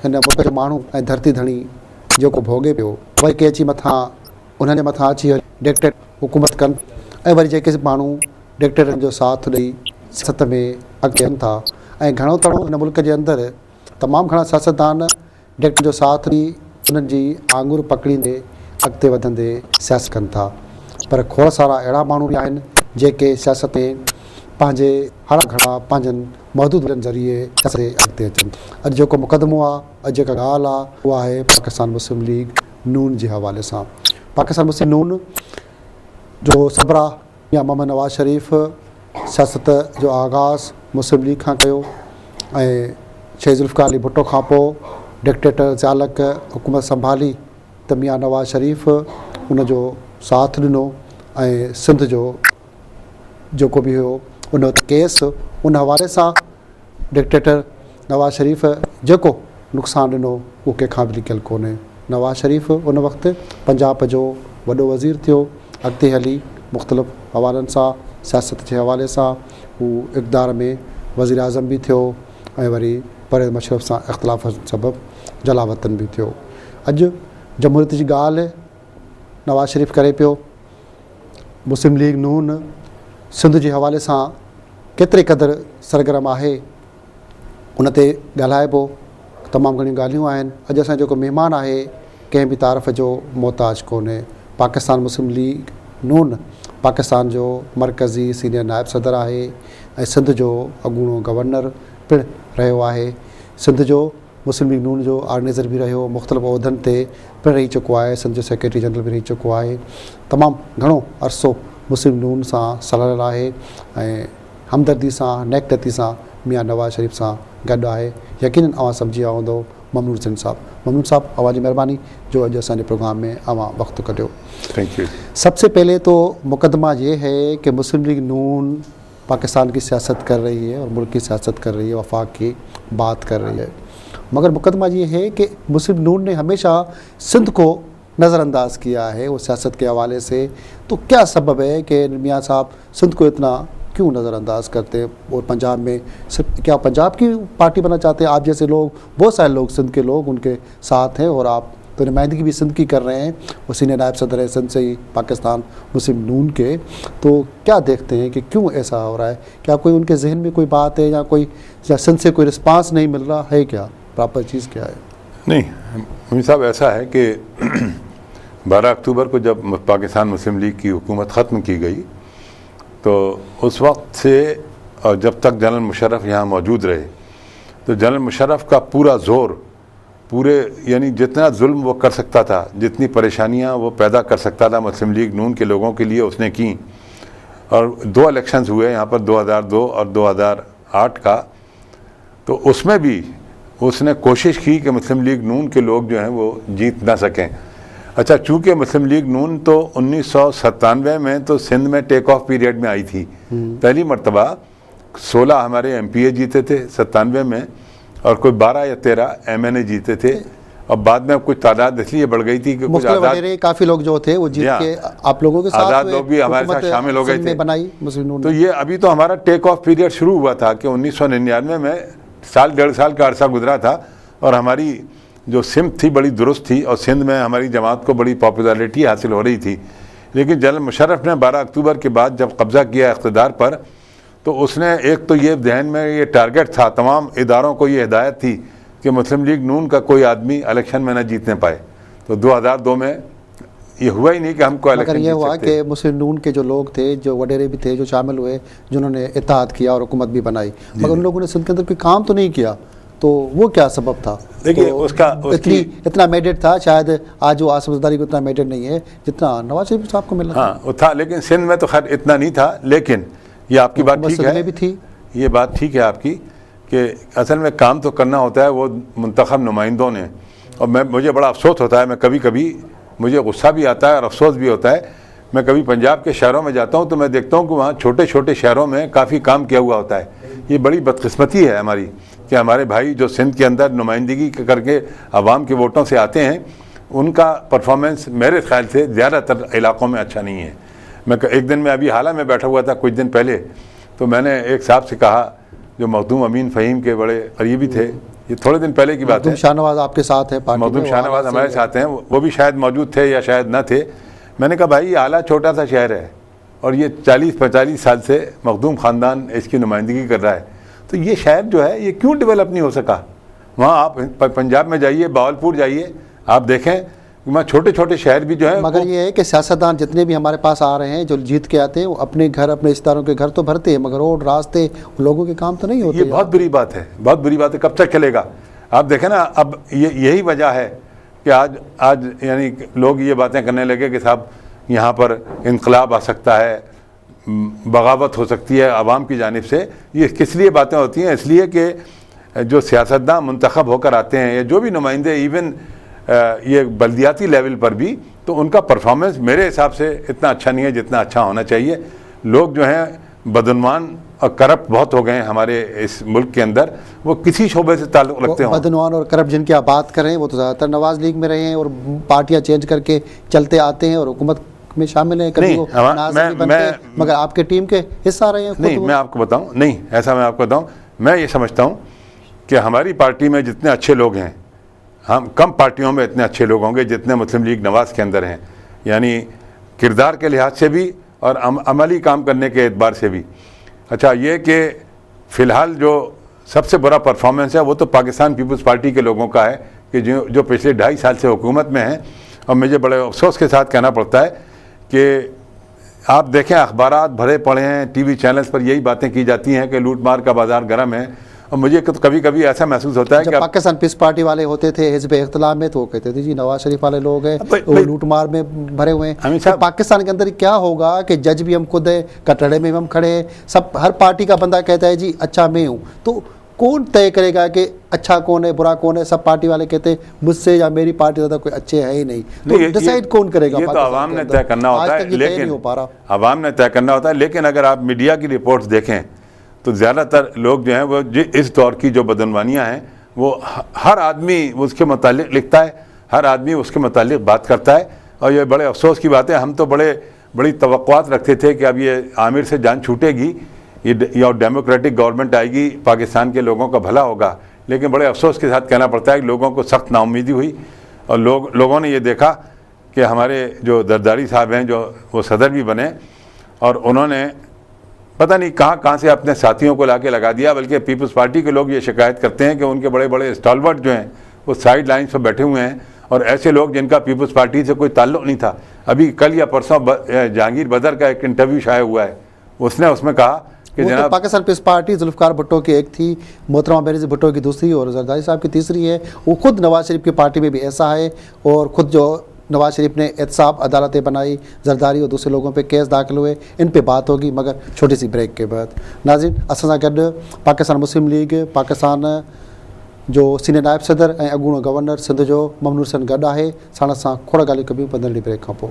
हिन मुल्क जो माण्हू ऐं धरती धणी जेको भोगे पियो, वरी के अची मथां उन्हनि जे मथां अची डिक्टेट हुकूमत कनि, ऐं वरी जेके माण्हू डिक्टेटरनि जो साथ ॾेई सियासत में अॻिते वधनि था। ऐं घणो तणो हिन मुल्क जे अंदरि तमामु घणा सियासतदान डिक्टेटर जो साथ ॾेई उन्हनि जी आङुर पकड़ींदे अॻिते वधंदे सियासत कनि था। पर खोड़ सारा अहिड़ा माण्हू बि आहिनि जेके सियासत में पंहिंजे हर घड़ा पंहिंजनि महदूद वॾनि ज़रिए अॻिते अचनि। अॼु जेको मुक़दमो आहे, अॼु जेका ॻाल्हि आहे, उहा आहे पाकिस्तान मुस्लिम लीग नून जे हवाले सां। पाकिस्तान मुस्लिम नून जो सबरा या मोहम्मद नवाज़ शरीफ़ सियासत जो आगाज़ मुस्लिम लीग खां कयो ऐं शहीद ज़ुल्फ़िकार अली भुट्टो खां पोइ डिक्टेटर ज़ालक हुकूमत संभाली त मियां नवाज़ शरीफ़ उनजो साथ ॾिनो ऐं सिंध जो जेको बि हुयो उन वटि केस, उन हवाले सां डिक्टेटर नवाज़ शरीफ़ जेको नुक़सानु ॾिनो उहो कंहिंखां बि लिकियलु कोन्हे। नवाज़ शरीफ़ उन वक़्तु पंजाब जो वॾो वज़ीर थियो, अॻिते हली मुख़्तलिफ़ हवालनि सां सियासत जे हवाले सां हू इक़्तिदार में वज़ीर आज़म बि थियो ऐं वरी परवेज़ मुशर्रफ सां इख़्तिलाफ़ सबबु जलावतन बि थियो। अॼु जमहूरियत जी ॻाल्हि नवाज़ शरीफ़ करे पियो। मुस्लिम लीग नून सिंध जे हवाले सां केतिरे क़दुरु सरगर्म आहे उन ते ॻाल्हाइबो। तमामु घणियूं ॻाल्हियूं आहिनि। अॼु असांजो जेको महिमान आहे कंहिं बि तारीफ़ जो मोहताज कोन्हे। पाकिस्तान मुस्लिम लीग नून पाकिस्तान जो मरकज़ी सीनियर नायब सदर आहे ऐं सिंध जो अॻूणो गवर्नर पिणु रहियो आहे। सिंध जो मुस्लिम लीग नून जो ऑर्गेनाइज़र बि रहियो, मुख़्तलिफ़ उहिदनि ते पिणु रही चुको आहे, सिंध जो सेक्रेटरी जनरल बि रही चुको आहे। तमामु घणो अरसो मुस्लिम नून सां सलल आहे ऐं हमदर्दी सां नेकदती सां मियां नवाज़ शरीफ़ सां गॾु आहे। यकीनन अवां सम्झी विया हूंदो ममनून सिंध साहब। ममनून साहब, अवां जी महिरबानी जो अॼु असांजे प्रोग्राम में अवां वक़्तु कढियो। Thank you. सबसे पहले तो मुकदमा ये है कि मुस्लिम लीग नून पाकिस्तान की सियासत कर रही है और मुल्क की सियासत कर रही है, वफाक की बात कर रही है, मगर मुकदमा ये है कि मुस्लिम नून ने हमेशा सिंध को नज़रअंदाज किया है वो सियासत के हवाले से। तो क्या सबब है कि मियाँ साहब सिंध को इतना क्यों नज़रअंदाज करते हैं और पंजाब में सिर्फ क्या पंजाब की पार्टी बनना चाहते हैं? आप जैसे लोग, बहुत सारे लोग सिंध के लोग उनके साथ हैं और आप तो नुमाइंदगी भी सिंध की कर रहे हैं, वो सीनियर नायब सदर है सिंध से ही पाकिस्तान मुस्लिम नून के। तो क्या देखते हैं कि क्यों ऐसा हो रहा है? क्या कोई उनके जहन में कोई बात है या कोई सिंध से कोई रिस्पांस नहीं मिल रहा है? क्या प्रॉपर चीज़ क्या है? नहीं ममी साहब, ऐसा है कि 12 अक्टूबर को जब पाकिस्तान मुस्लिम लीग की हुकूमत ख़त्म की गई तो उस वक्त से और जब तक जनरल मुशर्रफ यहाँ मौजूद रहे तो जनरल मुशर्रफ का पूरा ज़ोर, पूरे यानी जितना जुल्म वो कर सकता था, जितनी परेशानियाँ वो पैदा कर सकता था मुस्लिम लीग नून के लोगों के लिए, उसने की। और 2 इलेक्शंस हुए यहाँ पर 2002 और 2008 का, तो उसमें भी उसने कोशिश की कि मुस्लिम लीग नून के लोग जो हैं वो जीत ना सकें। अच्छा, चूँकि मुस्लिम लीग नून तो 1997 में तो सिंध में टेक ऑफ पीरियड में आई थी, पहली मरतबा 16 हमारे MPA जीते थे 97 में और कोई 12 या 13 MNA जीते थे। और बाद में कुछ तादाद इसलिए बढ़ गई थी कि कुछ आज़ाद काफ़ी लोग जो थे वो जीत के आप लोगों के साथ आज़ाद लोग भी हमारे साथ शामिल हो गए थे बनाई मुस्लिम नून। तो ये अभी तो हमारा टेक ऑफ पीरियड शुरू हुआ था कि 1999 में साल 1.5 साल का अरसा गुजरा था और हमारी जो सिमत थी बड़ी दुरुस्त थी और सिंध में हमारी जमात को बड़ी पॉपुलैरिटी हासिल हो रही थी। लेकिन जनरल मुशर्रफ ने 12 अक्टूबर के बाद जब कब्ज़ा किया इक़्तिदार पर तो उसने एक तो ये जहन में ये टारगेट था, तमाम इदारों को ये हिदायत थी कि मुस्लिम लीग नून का कोई आदमी इलेक्शन में न जीतने पाए। तो 2002 में ये हुआ ही नहीं कि हमको इलेक्शन ये हुआ कि मुस्लिम नून के जो लोग थे, जो वडेरे भी थे, जो शामिल हुए, जिन्होंने इत्तेहाद किया और हुकूमत भी बनाई, मगर उन लोगों ने सिंध के अंदर कोई काम तो नहीं किया। तो वो क्या सबब था? देखिए तो इतना मैंडेट था, शायद आज वो आसिफ ज़रदारी को इतना मैंडेट नहीं है जितना नवाज शरीफ साहब को मिला। हाँ वो था, लेकिन सिंध में तो खैर इतना नहीं था। लेकिन ये आपकी बात ठीक है, भी थी ये बात ठीक है आपकी कि असल में काम तो करना होता है वो मुंतखब नुमाइंदों ने। और मुझे बड़ा अफसोस होता है, मैं कभी कभी मुझे गुस्सा भी आता है और अफसोस भी होता है। मैं कभी पंजाब के शहरों में जाता हूँ तो मैं देखता हूँ कि वहाँ छोटे छोटे शहरों में काफ़ी काम किया हुआ होता है। ये बड़ी बदकिस्मती है हमारी कि हमारे भाई जो सिंध के अंदर नुमाइंदगी करके आवाम के वोटों से आते हैं, उनका परफॉर्मेंस मेरे ख्याल से ज़्यादातर इलाक़ों में अच्छा नहीं है। मैं एक दिन में अभी हाल में बैठा हुआ था कुछ दिन पहले, तो मैंने एक साहब से कहा जो मखदूम अमीन फ़हीम के बड़े करीबी थे, یہ تھوڑے دن پہلے کی بات ہے. مخدوم شاہ نواز آپ کے ساتھ ہیں پارٹی میں, مخدوم شاہ نواز ہمارے ساتھ ہیں, وہ بھی شاید موجود تھے یا شاید نہ تھے. میں نے کہا بھائی یہ اعلیٰ چھوٹا سا شہر ہے اور یہ 40-45 سال سے مخدوم خاندان اس کی نمائندگی کر رہا ہے, تو یہ شہر جو ہے یہ کیوں ڈیولپ نہیں ہو سکا؟ وہاں آپ پنجاب میں جائیے, باولپور جائیے, آپ دیکھیں وہاں چھوٹے چھوٹے شہر بھی جو ہیں. مگر یہ ہے کہ سیاستدان جتنے بھی ہمارے پاس آ رہے ہیں جو جیت کے آتے ہیں وہ اپنے گھر اپنے رشتہ داروں کے گھر تو بھرتے ہیں, مگر روڈ راستے لوگوں کے کام تو نہیں ہوتے. یہ بہت بری بات ہے, بہت بری بات ہے. کب تک چلے گا؟ آپ دیکھیں نا, اب یہی وجہ ہے کہ آج یعنی لوگ یہ باتیں کرنے لگے کہ صاحب یہاں پر انقلاب آ سکتا ہے, بغاوت ہو سکتی ہے عوام کی جانب سے. یہ کس لیے باتیں ہوتی ہیں؟ اس لیے کہ جو سیاستداں منتخب ہو کر آتے ہیں یا جو بھی نمائندے ایون یہ بلدیاتی لیول پر بھی, تو ان کا پرفارمنس میرے حساب سے اتنا اچھا نہیں ہے جتنا اچھا ہونا چاہیے. لوگ جو ہیں بدعنوان اور کرپٹ بہت ہو گئے ہیں ہمارے اس ملک کے اندر, وہ کسی شعبے سے تعلق رکھتے ہوں. بدعنوان اور کرپٹ جن کی آپ بات کریں وہ تو زیادہ تر نواز لیگ میں رہے ہیں اور پارٹیاں چینج کر کے چلتے آتے ہیں اور حکومت میں شامل ہیں, کبھی وہ ناظرین بنتے ہیں, مگر آپ کے ٹیم کے حصہ رہے ہیں. نہیں, میں آپ کو بتاؤں, نہیں ایسا میں آپ کو بتاؤں, میں یہ سمجھتا ہوں کہ ہماری پارٹی میں جتنے اچھے لوگ ہیں, ہم کم پارٹیوں میں اتنے اچھے لوگ ہوں گے جتنے مسلم لیگ نواز کے اندر ہیں, یعنی کردار کے لحاظ سے بھی اور عملی کام کرنے کے اعتبار سے بھی. اچھا یہ کہ فی الحال جو سب سے بڑا پرفارمنس ہے وہ تو پاکستان پیپلز پارٹی کے لوگوں کا ہے کہ جو پچھلے 2.5 سال سے حکومت میں ہیں. اور مجھے بڑے افسوس کے ساتھ کہنا پڑتا ہے کہ آپ دیکھیں اخبارات بھرے پڑے ہیں, ٹی وی چینلز پر یہی باتیں کی جاتی ہیں کہ لوٹ مار کا بازار گرم ہے. اور مجھے کبھی کبھی ایسا محسوس ہوتا ہے جب کہ پاکستان پیس پارٹی والے ہوتے تھے حزب اختلاف میں تو وہ کہتے تھے جی نواز شریف والے لوگ ہیں وہ لوٹ مار میں بھرے ہوئے ہیں. پاکستان کے اندر کیا ہوگا کہ جج بھی ہم خود ہیں, کٹڑے میں ہم کھڑے ہیں, سب ہر پارٹی کا بندہ کہتا ہے جی اچھا میں ہوں, تو کون طے کرے گا کہ اچھا کون ہے برا کون ہے؟ سب پارٹی والے کہتے ہیں مجھ سے یا میری پارٹی زیادہ کوئی اچھے ہے ہی نہیں, تو ڈیسائیڈ کون کرے گا؟ یہ تو عوام نے طے کرنا ہوتا ہے, لیکن عوام نے طے کرنا ہوتا ہے. لیکن اگر آپ میڈیا کی رپورٹس دیکھیں تو زیادہ تر لوگ جو ہیں وہ اس دور کی جو بدعنوانیاں ہیں وہ ہر آدمی اس کے متعلق لکھتا ہے, ہر آدمی اس کے متعلق بات کرتا ہے. اور یہ بڑے افسوس کی بات ہے, ہم تو بڑی توقعات رکھتے تھے کہ اب یہ عامر سے جان چھوٹے گی, یہ ڈیموکریٹک گورنمنٹ آئے گی, پاکستان کے لوگوں کا بھلا ہوگا. لیکن بڑے افسوس کے ساتھ کہنا پڑتا ہے کہ لوگوں کو سخت ناامیدی ہوئی اور لوگوں نے یہ دیکھا کہ ہمارے جو زرداری صاحب ہیں جو وہ صدر بھی بنے اور انہوں نے پتہ نہیں کہاں سے اپنے ساتھیوں کو لا کے لگا دیا. بلکہ پیپلز پارٹی کے لوگ یہ شکایت کرتے ہیں کہ ان کے بڑے بڑے اسٹالورٹ جو ہیں وہ سائیڈ لائنز پر بیٹھے ہوئے ہیں اور ایسے لوگ جن کا پیپلز پارٹی سے کوئی تعلق نہیں تھا. ابھی کل یا پرسوں جہانگیر بدر کا ایک انٹرویو شائع ہوا ہے, اس نے اس میں کہا کہ جناب پاکستان پیس پارٹی ذوالفقار بھٹو کی ایک تھی, محترمہ بینظیر بھٹو کی دوسری اور زرداری صاحب کی تیسری ہے. وہ خود نواز شریف کی پارٹی میں بھی ایسا ہے اور خود جو نواز شریف نے احتساب عدالتیں بنائی, زرداری اور دوسرے لوگوں پہ کیس داخل ہوئے, ان پہ بات ہوگی مگر چھوٹی سی بریک کے بعد. ناظرین اساں گڈ پاکستان مسلم لیگ پاکستان جو سینئر نائب صدر اگوڑو گورنر سندھ جو ممنون حسن گڈ ہے, ساڻ سان खोड़ ॻाल्हियूं कबियूं 15 بریک کھان पोइ.